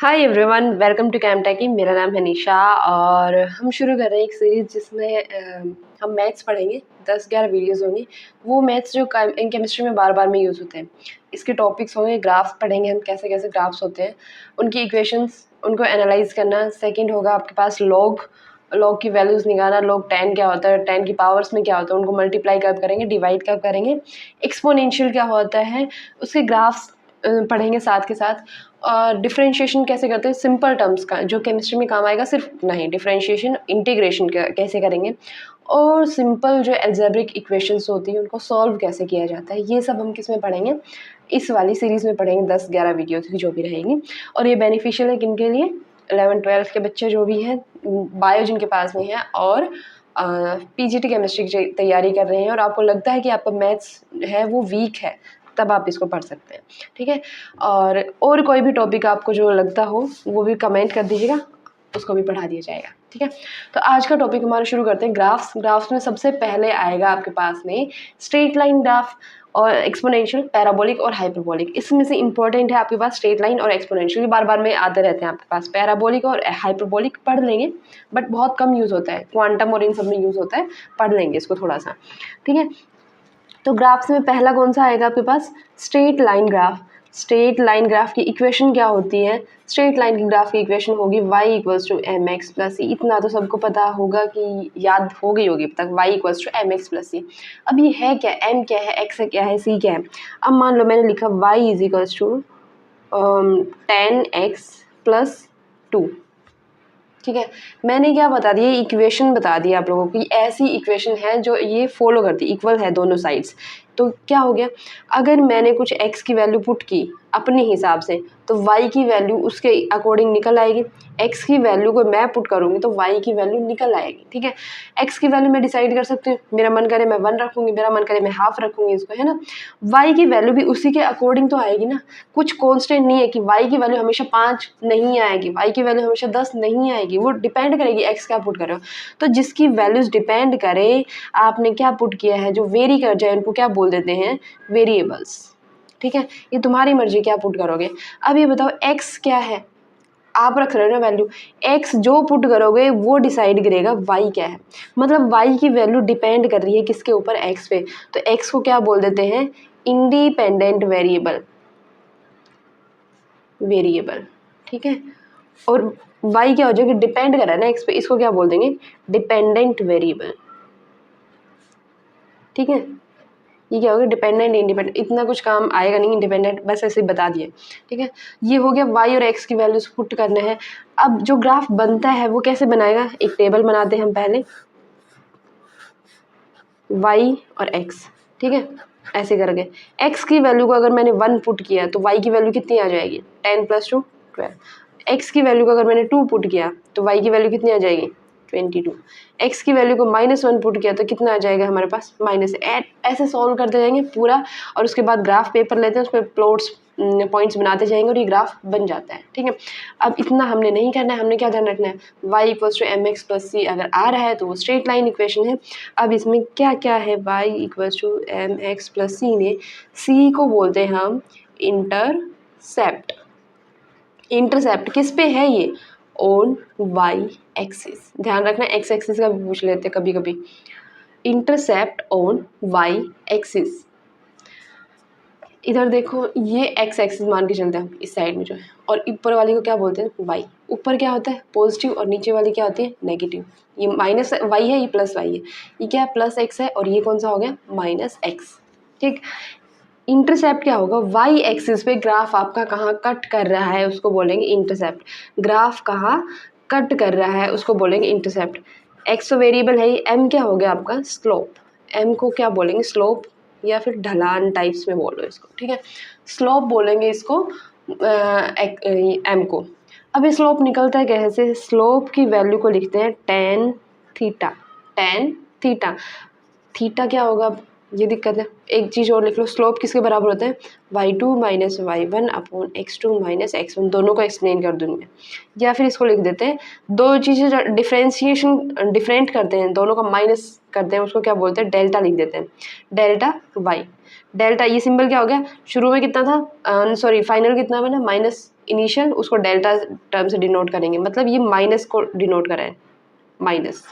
Hi everyone, welcome to कैमटेकी। मेरा नाम है निशा और हम शुरू कर रहे हैं एक सीरीज़ जिसमें हम मैथ्स पढ़ेंगे। 10-11 वीडियोस होंगी। वो मैथ्स जो इन केमिस्ट्री में बार बार में यूज़ होते हैं। इसके टॉपिक्स होंगे, ग्राफ पढ़ेंगे हम, कैसे कैसे ग्राफ्स होते हैं, उनकी इक्वेशंस, उनको एनालाइज करना। सेकंड होगा आपके पास लॉग की वैल्यूज़ निकालना। लॉग 10 क्या होता है, 10 की पावर्स में क्या होता है, उनको मल्टीप्लाई कब करेंगे, डिवाइड कब करेंगे, एक्सपोनेंशियल क्या होता है, उसके ग्राफ्स पढ़ेंगे साथ के साथ। और डिफरेंशिएशन कैसे करते हैं, सिंपल टर्म्स का जो केमिस्ट्री में काम आएगा, सिर्फ नहीं, डिफरेंशिएशन इंटीग्रेशन कैसे करेंगे, और सिंपल जो एल्जेब्रिक इक्वेशंस होती हैं उनको सॉल्व कैसे किया जाता है, ये सब हम किस में पढ़ेंगे, इस वाली सीरीज़ में पढ़ेंगे। 10-11 वीडियोस की जो भी रहेंगी। और ये बेनिफिशियल है किनके लिए, 11-12 के बच्चे जो भी हैं, बायो जिनके पास में है, और पीजीटी केमिस्ट्री की तैयारी कर रहे हैं और आपको लगता है कि आपका मैथ्स है वो वीक है, तब आप इसको पढ़ सकते हैं। ठीक है। और कोई भी टॉपिक आपको जो लगता हो वो भी कमेंट कर दीजिएगा, उसको भी पढ़ा दिया जाएगा। ठीक है। तो आज का टॉपिक हमारा शुरू करते हैं। ग्राफ्स में सबसे पहले आएगा आपके पास में स्ट्रेट लाइन ग्राफ और एक्सपोनेंशियल, पैराबोलिक और हाइपरबोलिक। इसमें से इंपॉर्टेंट है आपके पास स्ट्रेट लाइन और एक्सपोनेंशियल, बार बार में आते रहते हैं आपके पास। पैराबोलिक और हाइपरबोलिक पढ़ लेंगे, बट बहुत कम यूज़ होता है, क्वांटम और इन सब में यूज़ होता है, पढ़ लेंगे इसको थोड़ा सा। ठीक है। तो ग्राफ्स में पहला कौन सा आएगा आपके पास, straight line graph. Straight line graph की इक्वेशन क्या होती है, स्ट्रेट लाइन की ग्राफ की इक्वेशन होगी y equals to M X plus C. इतना तो सबको पता होगा कि याद हो गई होगी अब तक, y equals to M X plus C. अब ये है क्या, m क्या है, x क्या है, c क्या है। अब मान लो मैंने लिखा y is equals to 10x plus 2। ठीक है। मैंने क्या बता दिया, इक्वेशन बता दिया आप लोगों की, ऐसी इक्वेशन है जो ये फॉलो करती, इक्वल है दोनों साइड्स। तो क्या हो गया, अगर मैंने कुछ x की वैल्यू पुट की अपने हिसाब से, तो y की वैल्यू उसके अकॉर्डिंग निकल आएगी। x की वैल्यू को मैं पुट करूँगी तो y की वैल्यू निकल आएगी। ठीक है। x की वैल्यू मैं डिसाइड कर सकती हूँ, मेरा मन करे मैं 1 रखूँगी, मेरा मन करे मैं हाफ रखूँगी इसको, है ना। y की वैल्यू भी उसी के अकॉर्डिंग तो आएगी ना। कुछ कॉन्स्टेंट नहीं है कि y की वैल्यू हमेशा 5 नहीं आएगी, y की वैल्यू हमेशा 10 नहीं आएगी, वो डिपेंड करेगी x क्या पुट कर रहे हो। तो जिसकी वैल्यूज डिपेंड करे, आपने क्या पुट किया है, जो वेरी कर जाए उनको क्या बोल देते हैं, वेरिएबल्स। ठीक है। ये तुम्हारी मर्जी क्या पुट करोगे। अब ये बताओ x क्या है, आप रख रहे हो ना वैल्यू, x जो पुट करोगे वो डिसाइड करेगा y क्या है। मतलब y की वैल्यू डिपेंड कर रही है किसके ऊपर, x पे। तो x को क्या बोल देते हैं, इंडिपेंडेंट वेरिएबल। ठीक है। और y क्या हो जाएगी, डिपेंड कर रहा है ना x पे, इसको क्या बोल देंगे, डिपेंडेंट वेरिएबल। ठीक है। ये क्या होगा, डिपेंडेंट इंडिपेंडेंट, इतना कुछ काम आएगा नहीं, इंडिपेंडेंट बस ऐसे ही बता दिए। ठीक है। ये हो गया y और x की वैल्यूज पुट करने हैं। अब जो ग्राफ बनता है वो कैसे बनाएगा, एक टेबल बनाते हैं हम पहले, y और x। ठीक है। ऐसे करके x की वैल्यू को अगर मैंने 1 पुट किया तो y की वैल्यू कितनी आ जाएगी, 10 + 2 12। x की वैल्यू को अगर मैंने 2 पुट किया तो y की वैल्यू कितनी आ जाएगी, 22। x की वैल्यू को -1 पुट किया तो कितना आ जाएगा हमारे पास, -8। ऐसे सॉल्व करते जाएंगे पूरा, और उसके बाद ग्राफ पेपर लेते हैं, उस पर प्लॉट्स पॉइंट्स बनाते जाएंगे और ये ग्राफ बन जाता है। ठीक है। अब इतना हमने नहीं करना है, हमने क्या ध्यान रखना है, y equals to M X plus C अगर आ रहा है तो वो स्ट्रेट लाइन इक्वेशन है। अब इसमें क्या क्या है, y equals to M X plus C में c को बोलते हैं हम इंटरसेप्ट। इंटरसेप्ट किस पे है ये, ऑन y एक्सिस। ध्यान रखना, x एक्सिस का भी पूछ लेते हैं कभी कभी। Intercept on y axis. इधर देखो, ये x एक्सिस मान के चलते हैं इस साइड में जो है, और ऊपर वाली को क्या बोलते हैं, y। ऊपर क्या होता है, पॉजिटिव, और नीचे वाली क्या होती है, नेगेटिव। ये माइनस y है, ये प्लस y है, ये क्या है, प्लस x है, और ये कौन सा हो गया, -x। ठीक। इंटरसेप्ट क्या होगा, y एक्सिस पे ग्राफ आपका कहाँ कट कर रहा है उसको बोलेंगे इंटरसेप्ट। ग्राफ कहाँ कट कर रहा है उसको बोलेंगे इंटरसेप्ट। x तो वेरिएबल है ही, m क्या हो गया आपका, स्लोप। m को क्या बोलेंगे, स्लोप, या फिर ढलान टाइप्स में बोलो इसको। ठीक है। स्लोप बोलेंगे इसको m को। अब ये स्लोप निकलता है कैसे, स्लोप की वैल्यू को लिखते हैं tan theta. tan theta, theta क्या होगा, ये दिक्कत है। एक चीज़ और लिख लो, स्लोप किसके बराबर होता है, y2 - y1 upon x2 - x1। दोनों को एक्सप्लेन कर दूँगी मैं, या फिर इसको लिख देते हैं, दो चीज़ें डिफरेंशिएशन डिफरेंट करते हैं, दोनों का माइनस करते हैं, उसको क्या बोलते हैं, डेल्टा लिख देते हैं, डेल्टा y। डेल्टा, ये सिंबल क्या हो गया, शुरू में कितना था, सॉरी फाइनल कितना बना, इनिशियल उसको डेल्टा टर्म से डिनोट करेंगे, मतलब ये माइनस को डिनोट कर रहा है, माइनस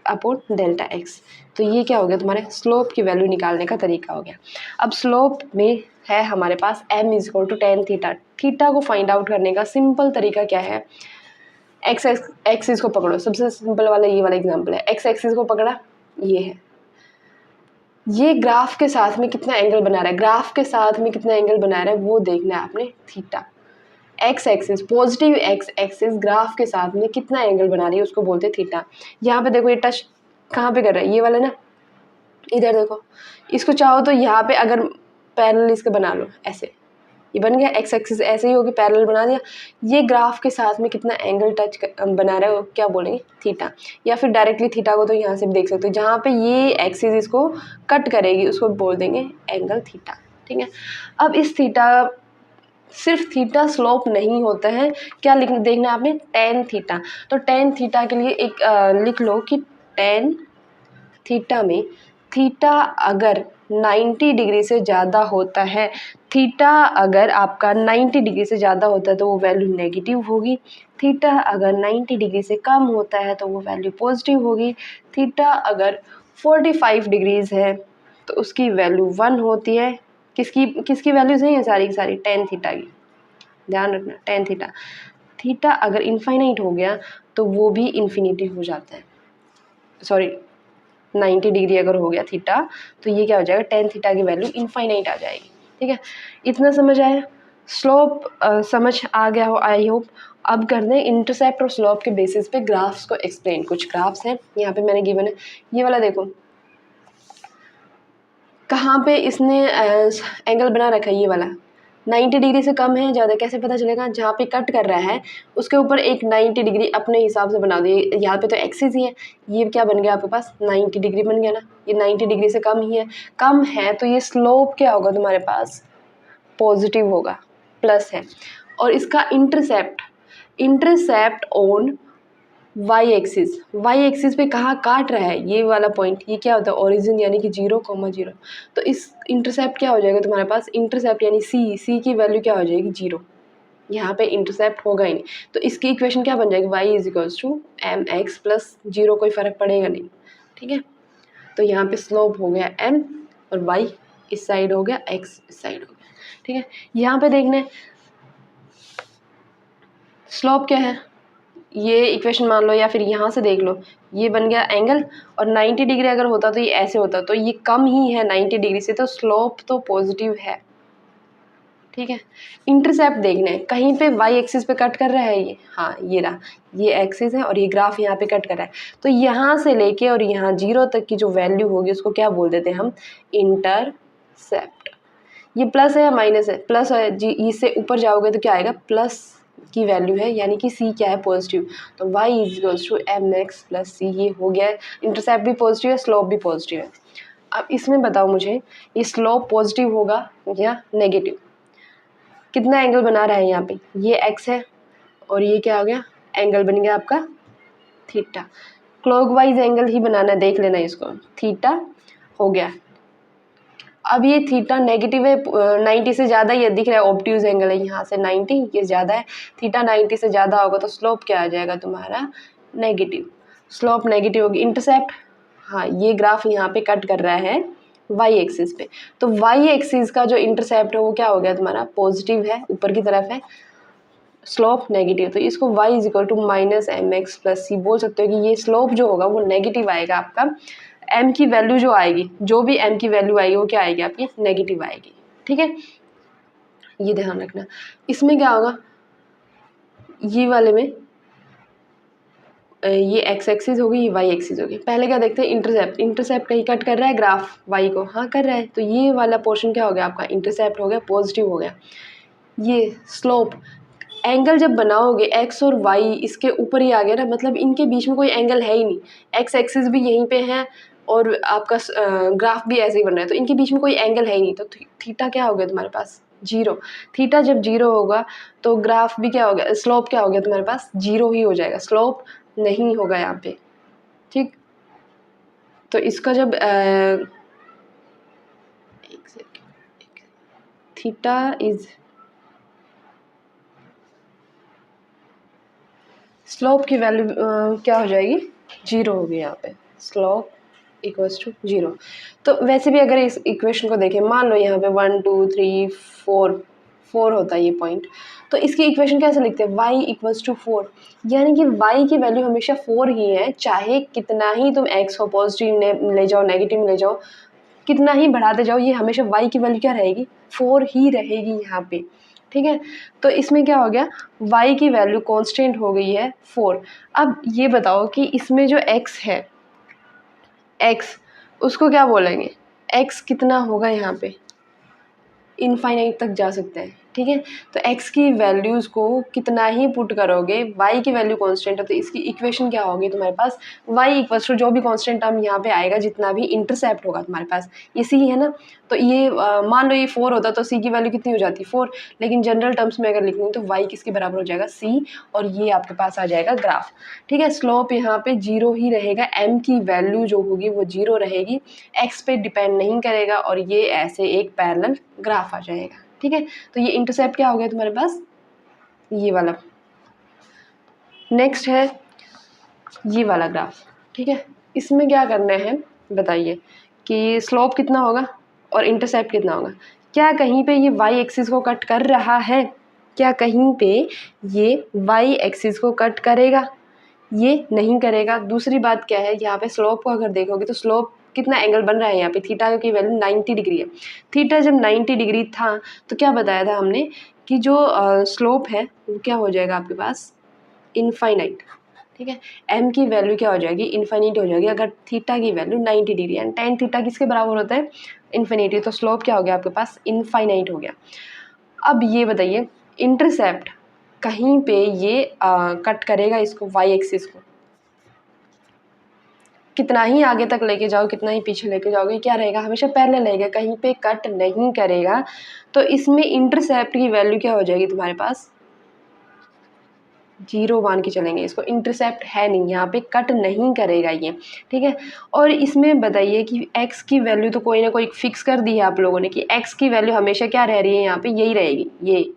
अपॉन डेल्टा एक्स। तो ये क्या हो गया, तुम्हारे स्लोप की वैल्यू निकालने का तरीका हो गया। अब स्लोप में है हमारे पास m is equal to ten theta. Theta को फाइंड आउट करने का सिंपल तरीका क्या है, एक्स एक्सिस को पकड़ो, सबसे सिंपल वाला ये वाला एग्जांपल है, एक्स एक्सिस को पकड़ा, ये है, ये ग्राफ के साथ में कितना एंगल बना रहा है, ग्राफ के साथ में कितना एंगल बना रहा है वो देखना है आपने, theta. X axis, positive x axis graph के साथ में कितना एंगल बना रही है उसको बोलते हैं थीटा। यहाँ पे देखो ये टच कहाँ पे कर रहा है, ये वाला ना, इधर देखो, इसको चाहो तो यहाँ पे अगर पैरेलल इसके बना लो, ऐसे ये बन गया, एक्स एक्सिस ऐसे ही होगी, पैरेलल बना दिया। ये ग्राफ के साथ में कितना एंगल बना रहा है वो क्या बोलेंगे, थीटा। या फिर डायरेक्टली थीटा को तो यहाँ से भी देख सकते हो, जहाँ पे ये एक्सिस इसको कट करेगी उसको बोल देंगे एंगल थीटा, ठीक है। अब इस थीटा, सिर्फ थीटा स्लोप नहीं होता है, क्या देखना है आपने, टेन थीटा। तो टेन थीटा के लिए एक लिख लो कि टेन थीटा में थीटा अगर 90 डिग्री से ज़्यादा होता है, थीटा अगर आपका 90 डिग्री से ज़्यादा होता है तो वो वैल्यू नेगेटिव होगी, थीटा अगर 90 डिग्री से कम होता है तो वो वैल्यू पॉजिटिव होगी, थीटा अगर 45 डिग्रीज है तो उसकी वैल्यू 1 होती है। किसकी किसकी वैल्यूज हैं ये सारी की सारी, टेन थीटा की, ध्यान रखना, टेन थीटा। थीटा अगर इनफाइनाइट हो गया तो वो भी इन्फिनिटी हो जाता है, सॉरी 90 डिग्री अगर हो गया थीटा तो ये क्या हो जाएगा, टेन थीटा की वैल्यू इनफाइनाइट आ जाएगी, ठीक है। इतना समझ आया, स्लोप समझ आ गया हो आई होप। अब करते हैं इंटरसेप्ट और स्लोप के बेसिस पे ग्राफ्स को एक्सप्लेन। कुछ ग्राफ्स हैं यहाँ पे मैंने गिवन है, ये वाला देखो कहाँ पे इसने एंगल बना रखा है, ये वाला 90 डिग्री से कम है ज़्यादा, कैसे पता चलेगा, जहाँ पे कट कर रहा है उसके ऊपर एक 90 डिग्री अपने हिसाब से बना दिए, यहाँ पे तो एक्सिस ही है, ये क्या बन गया आपके पास 90 डिग्री बन गया ना, ये 90 डिग्री से कम ही है, कम है तो ये स्लोप क्या होगा तुम्हारे पास, पॉजिटिव होगा, प्लस है। और इसका intercept, intercept on Y axis, Y axis पे कहाँ काट रहा है ये वाला पॉइंट, ये क्या होता है ओरिजिन यानी कि 0,0। तो इस इंटरसेप्ट क्या हो जाएगा तुम्हारे पास, इंटरसेप्ट यानी सी की वैल्यू क्या हो जाएगी 0, यहाँ पे इंटरसेप्ट होगा ही नहीं। तो इसकी इक्वेशन क्या बन जाएगी, y is equals to M X plus 0, कोई फ़र्क पड़ेगा नहीं, ठीक है। तो यहाँ पे स्लोप हो गया m और y इस साइड हो गया, x इस साइड हो गया, ठीक है। यहाँ पे देखना है स्लोप क्या है, ये इक्वेशन मान लो या फिर यहाँ से देख लो, ये बन गया एंगल, और 90 डिग्री अगर होता तो ये ऐसे होता, तो ये कम ही है 90 डिग्री से, तो स्लोप तो पॉजिटिव है, ठीक है। इंटरसेप्ट देखना है, कहीं पे वाई एक्सिस पे कट कर रहा है ये, हाँ ये रहा, ये एक्सिस है और ये ग्राफ यहाँ पे कट कर रहा है, तो यहाँ से लेके और यहाँ 0 तक की जो वैल्यू होगी उसको क्या बोल देते हैं हम, इंटरसेप्ट। ये प्लस है या माइनस है, प्लस है जी, इससे ऊपर जाओगे तो क्या आएगा, प्लस की वैल्यू है, यानी कि सी क्या है, पॉजिटिव। तो y is equals to M X plus C, ये हो गया है, इंटरसेप्ट भी पॉजिटिव है, स्लोप भी पॉजिटिव है। अब इसमें बताओ मुझे, ये स्लोप पॉजिटिव होगा या नेगेटिव, कितना एंगल बना रहा है यहाँ पे, ये x है और ये क्या हो गया, एंगल बन गया आपका थीटा। क्लॉकवाइज एंगल ही बनाना, देख लेना इसको, थीटा हो गया। अब ये थीटा नेगेटिव है, 90 से ज़्यादा, ये दिख रहा है ऑब्ट्यूज एंगल है, यहाँ से 90 ये ज़्यादा है, थीटा 90 से ज़्यादा होगा तो स्लोप क्या आ जाएगा तुम्हारा, नेगेटिव, स्लोप नेगेटिव होगी। इंटरसेप्ट, हाँ ये ग्राफ यहाँ पे कट कर रहा है वाई एक्सिस पे, तो वाई एक्सिस का जो इंटरसेप्ट है वो क्या हो गया तुम्हारा, पॉजिटिव है, ऊपर की तरफ है, स्लोप नेगेटिव, तो इसको y is equal to minus M X plus C बोल सकते हो कि ये स्लोप जो होगा वो नेगेटिव आएगा आपका, m की वैल्यू जो आएगी, जो भी m की वैल्यू आएगी वो क्या आएगी आपकी, नेगेटिव आएगी, ठीक है। ये ध्यान रखना, इसमें क्या होगा, ये वाले में ये x एक्सिस होगी, ये y एक्सिस होगी। पहले क्या देखते हैं, इंटरसेप्ट, इंटरसेप्ट कहीं कट कर रहा है ग्राफ y को, हाँ कर रहा है, तो ये वाला पोर्शन क्या हो गया आपका, इंटरसेप्ट हो गया, पॉजिटिव हो गया। ये स्लोप, एंगल जब बनाओगे x और y इसके ऊपर ही आ गया ना, मतलब इनके बीच में कोई एंगल है ही नहीं, x एक्सिस भी यहीं पे है और आपका ग्राफ भी ऐसे ही बन रहा है, तो इनके बीच में कोई एंगल है ही नहीं, तो थीटा क्या हो गया तुम्हारे पास, 0। थीटा जब 0 होगा तो ग्राफ भी क्या हो गया, स्लोप क्या हो गया तुम्हारे पास, 0 ही हो जाएगा, स्लोप नहीं होगा यहाँ पे, ठीक। तो इसका जब थीटा इज स्लोप की वैल्यू क्या हो जाएगी, 0 होगी यहाँ पे, स्लोप इक्वल्स टू 0। तो वैसे भी अगर इस इक्वेशन को देखें, मान लो यहाँ पे 1 2 3 4 होता है ये पॉइंट, तो इसकी इक्वेशन कैसे लिखते हैं, y इक्वल्स टू 4, यानी कि y की वैल्यू हमेशा 4 ही है, चाहे कितना ही तुम x को पॉजिटिव ले जाओ, नेगेटिव में ले जाओ, कितना ही बढ़ाते जाओ, ये हमेशा y की वैल्यू क्या रहेगी, 4 ही रहेगी यहाँ पे। ठीक है, तो इसमें क्या हो गया, y की वैल्यू कांस्टेंट हो गई है 4। अब ये बताओ कि इसमें जो x है, x उसको क्या बोलेंगे, x कितना होगा यहाँ पे, इनफाइनाइट तक जा सकते हैं। ठीक है, तो x की वैल्यूज़ को कितना ही पुट करोगे, y की वैल्यू कांस्टेंट है, तो इसकी इक्वेशन क्या होगी तुम्हारे पास, y इक्वल्स टू जो भी कांस्टेंट टर्म यहाँ पे आएगा, जितना भी इंटरसेप्ट होगा तुम्हारे पास, ये c है ना, तो ये मान लो ये 4 होता तो c की वैल्यू कितनी हो जाती, 4, लेकिन जनरल टर्म्स में अगर लिखूँ तो y किसके बराबर हो जाएगा, c, और ये आपके पास आ जाएगा ग्राफ। ठीक है, स्लोप यहाँ पे 0 ही रहेगा, m की वैल्यू जो होगी वो 0 रहेगी, x पे डिपेंड नहीं करेगा, और ये ऐसे एक पैरेलल ग्राफ आ जाएगा। ठीक है, तो ये इंटरसेप्ट क्या हो गया तुम्हारे पास, ये वाला। नेक्स्ट है ये वाला ग्राफ। ठीक है, इसमें क्या करना है बताइए कि स्लोप कितना होगा और इंटरसेप्ट कितना होगा, क्या कहीं पे ये y एक्सिस को कट कर रहा है, क्या कहीं पे ये y एक्सिस को कट करेगा, ये नहीं करेगा। दूसरी बात क्या है, यहाँ पे स्लोप को अगर देखोगे तो स्लोप कितना एंगल बन रहा है, यहाँ पे थीटा की वैल्यू 90 डिग्री है। थीटा जब 90 डिग्री था तो क्या बताया था हमने कि जो स्लोप है वो क्या हो जाएगा आपके पास, इनफाइनाइट। ठीक है, m की वैल्यू क्या हो जाएगी, इन्फिनिटी हो जाएगी, अगर थीटा की value 90 degree and tan theta किसके बराबर होता है, इन्फिनिटी, तो स्लोप क्या हो गया आपके पास, इनफाइनाइट हो गया। अब ये बताइए इंटरसेप्ट कहीं पे ये कट करेगा इसको, y एक्सिस को, कितना ही आगे तक लेके जाओ, कितना ही पीछे लेके जाओगे, क्या रहेगा, हमेशा पैरेलल रहेगा, कहीं पे कट नहीं करेगा। तो इसमें इंटरसेप्ट की वैल्यू क्या हो जाएगी तुम्हारे पास, 0 मान के चलेंगे इसको, इंटरसेप्ट है नहीं, यहाँ पे कट नहीं करेगा ये। ठीक है, और इसमें बताइए कि x की वैल्यू तो कोई ना कोई फिक्स कर दी है आप लोगों ने कि x की वैल्यू हमेशा क्या रह रही है, यहाँ पे यही रहेगी, ये,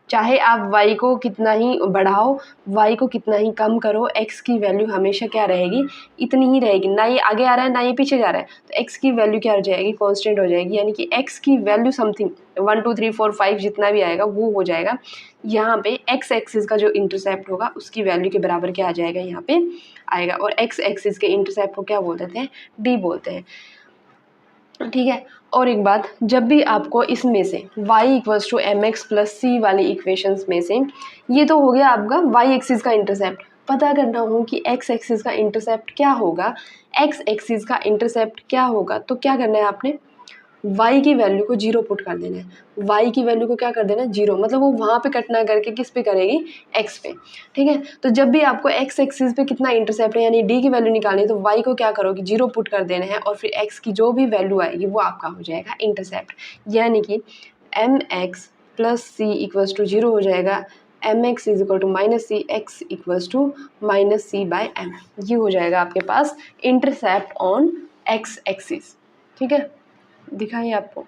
चाहे आप y को कितना ही बढ़ाओ, y को कितना ही कम करो, x की वैल्यू हमेशा क्या रहेगी, इतनी ही रहेगी, ना ये आगे आ रहा है ना ये पीछे जा रहा है, तो x की वैल्यू क्या हो जाएगी, कांस्टेंट हो जाएगी, यानी कि x की वैल्यू समथिंग 1 2 3 4 5 जितना भी आएगा वो हो जाएगा। यहाँ पे x एक्सिस का जो इंटरसेप्ट होगा उसकी वैल्यू के बराबर क्या आ जाएगा, यहाँ पे आएगा, और x एक्सिस के इंटरसेप्ट को क्या बोल देते हैं, d बोलते हैं। ठीक है, और एक बात, जब भी आपको इसमें से y equals to M X plus C वाली इक्वेशंस में से, ये तो हो गया आपका y एक्सिस का इंटरसेप्ट, पता करना हो कि x एक्सिस का इंटरसेप्ट क्या होगा, x एक्सिस का इंटरसेप्ट क्या होगा, तो क्या करना है आपने, y की वैल्यू को 0 पुट कर देना है, y की वैल्यू को क्या कर देना है 0, मतलब वो वहाँ पे कट ना करके किस पे करेगी, x पे। ठीक है, तो जब भी आपको x एक्सिस पे कितना इंटरसेप्ट है यानी d की वैल्यू निकालनी है, तो y को क्या करोगे 0 पुट कर देना है, और फिर x की जो भी वैल्यू आएगी वो आपका हो जाएगा इंटरसेप्ट, यानी कि M X plus C equals to 0 हो जाएगा, M X is equal to minus C, X equals to minus C by M, ये हो जाएगा आपके पास इंटरसेप्ट ऑन x एक्सिस। ठीक है, दिखाइए आपको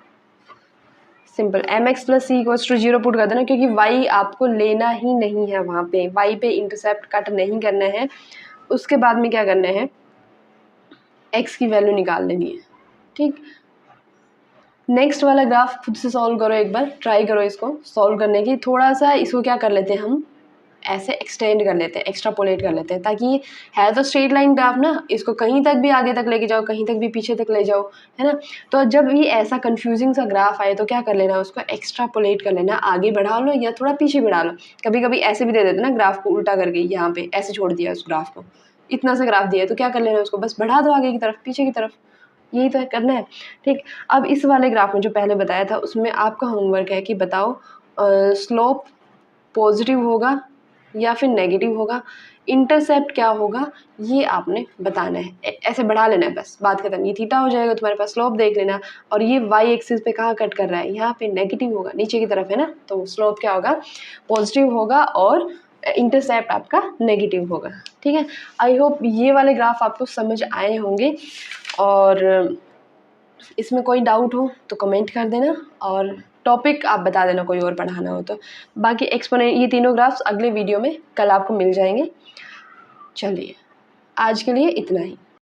simple, M X plus C equals to 0 put कर देना, क्योंकि y आपको लेना ही नहीं है, वहाँ पे y पे इंटरसेप्ट कट नहीं करना है। उसके बाद में क्या करना है, x की वैल्यू निकाल लेनी है। ठीक, नेक्स्ट वाला ग्राफ खुद से सॉल्व करो, एक बार ट्राई करो इसको सॉल्व करने की, थोड़ा सा इसको क्या कर लेते हैं हम, ऐसे एक्सटेंड कर लेते हैं, एक्स्ट्रापोलेट कर लेते हैं, ताकि है तो स्ट्रेट लाइन ग्राफ ना, इसको कहीं तक भी आगे तक लेके जाओ, कहीं तक भी पीछे तक ले जाओ, है ना। तो जब भी ऐसा कंफ्यूजिंग सा ग्राफ आए तो क्या कर लेना, उसको एक्स्ट्रापोलेट कर लेना, आगे बढ़ा लो या थोड़ा पीछे बढ़ा लो। कभी कभी ऐसे भी दे देते ना, ग्राफ को उल्टा करके यहाँ पे ऐसे छोड़ दिया उस ग्राफ को, इतना सा ग्राफ दिया है तो क्या कर लेना, उसको बस बढ़ा दो आगे की तरफ पीछे की तरफ, यही तो करना है। ठीक, अब इस वाले ग्राफ में जो पहले बताया था उसमें आपका होमवर्क है कि बताओ स्लोप पॉजिटिव होगा या फिर नेगेटिव होगा, इंटरसेप्ट क्या होगा ये आपने बताना है, ऐसे बढ़ा लेना है, बस बात खत्म। ये थीटा हो जाएगा तुम्हारे पास, स्लोप देख लेना, और ये वाई एक्सिस पे कहाँ कट कर रहा है, यहाँ पे नेगेटिव होगा, नीचे की तरफ है ना, तो स्लोप क्या होगा, पॉजिटिव होगा, और इंटरसेप्ट आपका नेगेटिव होगा। ठीक है, आई होप ये वाले ग्राफ आपको समझ आए होंगे, और इसमें कोई डाउट हो तो कमेंट कर देना, और टॉपिक आप बता देना कोई और पढ़ाना हो तो। बाकी एक्सपोनेंट ये तीनों ग्राफ्स अगले वीडियो में कल आपको मिल जाएंगे। चलिए आज के लिए इतना ही।